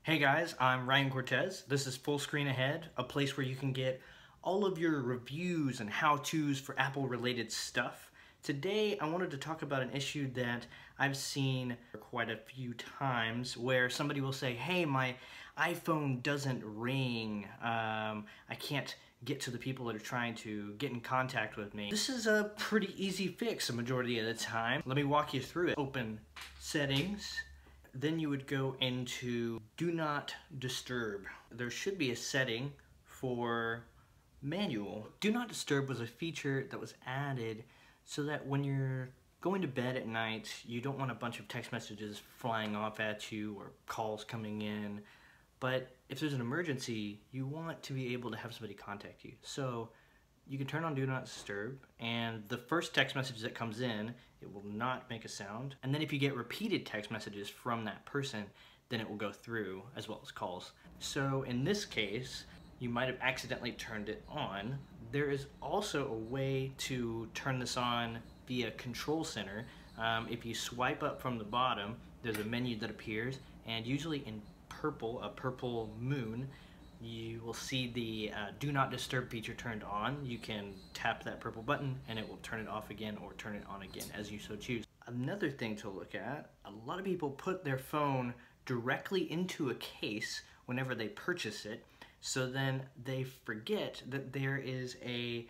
Hey guys, I'm Ryan Cortez. This is Full Screen Ahead, a place where you can get all of your reviews and how-tos for Apple related stuff. Today I wanted to talk about an issue that I've seen quite a few times where somebody will say, hey, my iPhone doesn't ring. I can't get to the people that are trying to get in contact with me. This is a pretty easy fix a majority of the time. Let me walk you through it. Open Settings. Then you would go into Do Not Disturb. There should be a setting for manual. Do Not Disturb was a feature that was added so that when you're going to bed at night, you don't want a bunch of text messages flying off at you or calls coming in. But if there's an emergency, you want to be able to have somebody contact you. So you can turn on Do Not Disturb, and the first text message that comes in, it will not make a sound. And then if you get repeated text messages from that person, then it will go through, as well as calls. So in this case, you might have accidentally turned it on. There is also a way to turn this on via Control Center. If you swipe up from the bottom, there's a menu that appears, and usually in purple, a purple moon, you will see the Do Not Disturb feature turned on. You can tap that purple button and it will turn it off again or turn it on again as you so choose. Another thing to look at, a lot of people put their phone directly into a case whenever they purchase it, so then they forget that there is a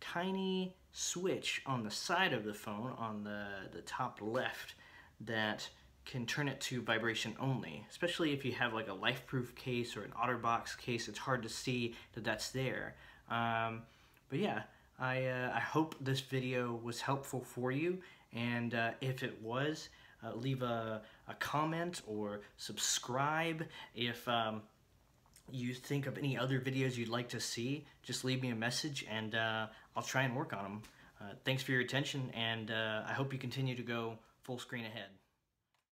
tiny switch on the side of the phone on the top left that can turn it to vibration only, especially if you have like a LifeProof case or an OtterBox case. It's hard to see that that's there. But yeah, I hope this video was helpful for you, and if it was, leave a comment or subscribe. If you think of any other videos you'd like to see, just leave me a message and I'll try and work on them. Thanks for your attention, and I hope you continue to go full screen ahead.